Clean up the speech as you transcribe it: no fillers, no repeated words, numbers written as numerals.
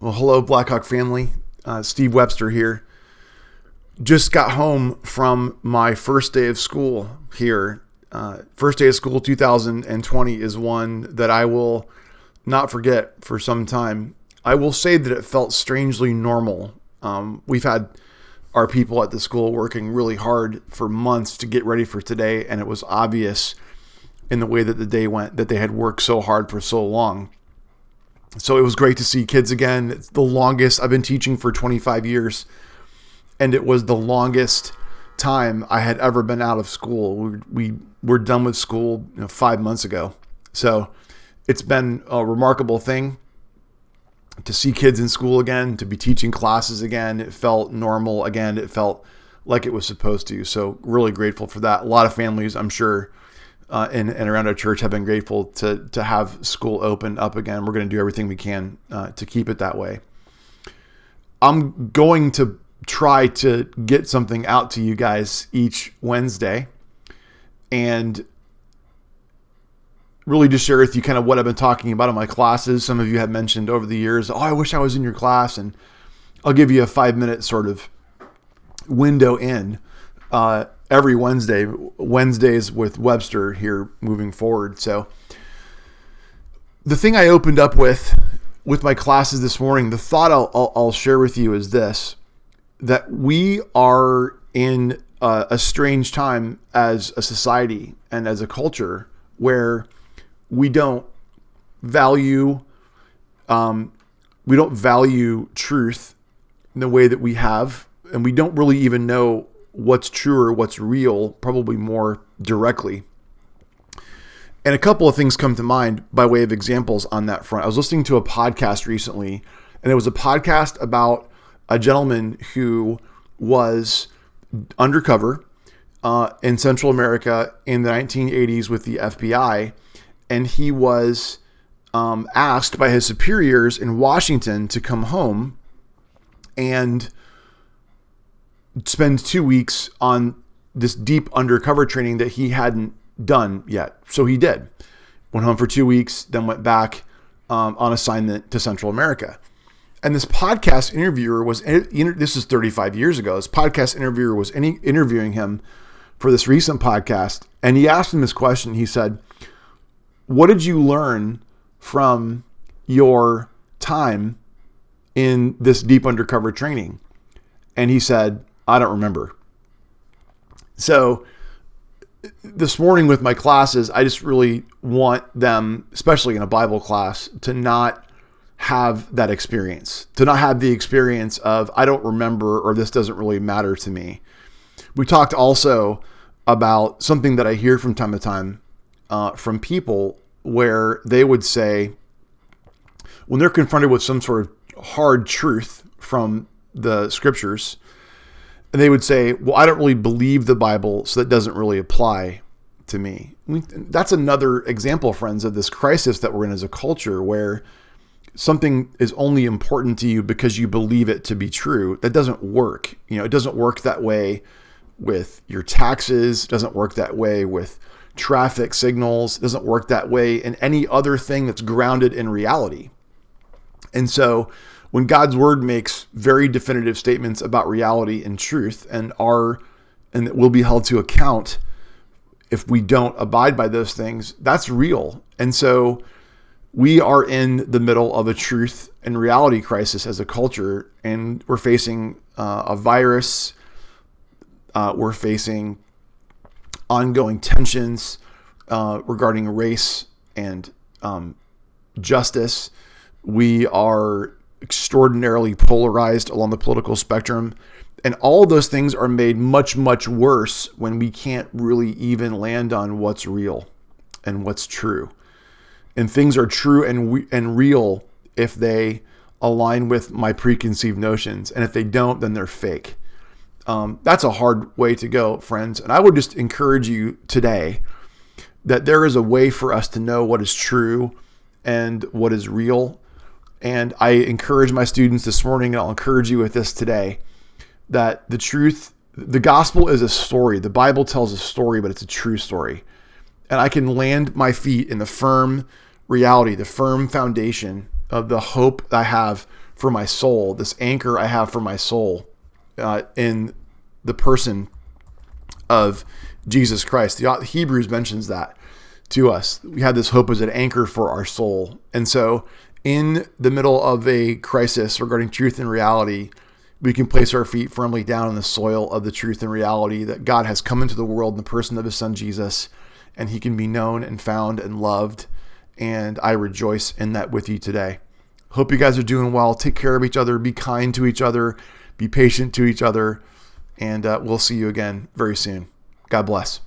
Well, hello, Blackhawk family. Steve Webster here. Just got home from my first day of school here. First day of school 2020 is one that I will not forget for some time. I will say that it felt strangely normal. We've had our people at the school working really hard for months to get ready for today, and it was obvious in the way that the day went that they had worked so hard for so long. So it was great to see kids again. It's the longest I've been teaching for 25 years, and it was the longest time I had ever been out of school. We were done with school 5 months ago. So it's been a remarkable thing to see kids in school again, to be teaching classes again. It felt normal again. It felt like it was supposed to. So really grateful for that. A lot of families, I'm sure, and around our church have been grateful to have school open up again. We're going to do everything we can to keep it that way. I'm going to try to get something out to you guys each Wednesday and really just share with you kind of what I've been talking about in my classes. Some of you have mentioned over the years, I wish I was in your class, and I'll give you a 5-minute sort of window in every Wednesdays with Webster here moving forward. So the thing I opened up with my classes this morning, the thought I'll share with you is this, that we are in a strange time as a society and as a culture where we don't value truth in the way that we have, and we don't really even know what's true or what's real, probably more directly. And a couple of things come to mind by way of examples on that front. I was listening to a podcast recently, and it was a podcast about a gentleman who was undercover in Central America in the 1980s with the FBI, and he was asked by his superiors in Washington to come home and spend 2 weeks on this deep undercover training that he hadn't done yet. So he did. Went home for 2 weeks, then went back on assignment to Central America. And this podcast interviewer this is 35 years ago, this podcast interviewer was interviewing him for this recent podcast. And he asked him this question. He said, what did you learn from your time in this deep undercover training? And he said, I don't remember. So this morning with my classes, I just really want them, especially in a Bible class, to not have that experience, to not have the experience of, I don't remember, or this doesn't really matter to me. We talked also about something that I hear from time to time from people where they would say, when they're confronted with some sort of hard truth from the scriptures, and they would say, well, I don't really believe the Bible, so that doesn't really apply to me. I mean, that's another example, friends, of this crisis that we're in as a culture, where something is only important to you because you believe it to be true. That doesn't work. It doesn't work that way with your taxes. It doesn't work that way with traffic signals. It doesn't work that way in any other thing that's grounded in reality. And so when God's word makes very definitive statements about reality and truth and that will be held to account if we don't abide by those things, that's real. And so we are in the middle of a truth and reality crisis as a culture, and we're facing a virus. We're facing ongoing tensions regarding race and justice. We are extraordinarily polarized along the political spectrum. And all of those things are made much, much worse when we can't really even land on what's real and what's true. And things are true and real if they align with my preconceived notions. And if they don't, then they're fake. That's a hard way to go, friends. And I would just encourage you today that there is a way for us to know what is true and what is real. And I encourage my students this morning, and I'll encourage you with this today, that the gospel is a story. The Bible tells a story, but it's a true story. And I can land my feet in the firm reality, the firm foundation of the hope I have for my soul, this anchor I have for my soul in the person of Jesus Christ. The Hebrews mentions that to us. We have this hope as an anchor for our soul. And so in the middle of a crisis regarding truth and reality, we can place our feet firmly down in the soil of the truth and reality that God has come into the world in the person of his son, Jesus, and he can be known and found and loved. And I rejoice in that with you today. Hope you guys are doing well. Take care of each other. Be kind to each other. Be patient to each other. And we'll see you again very soon. God bless.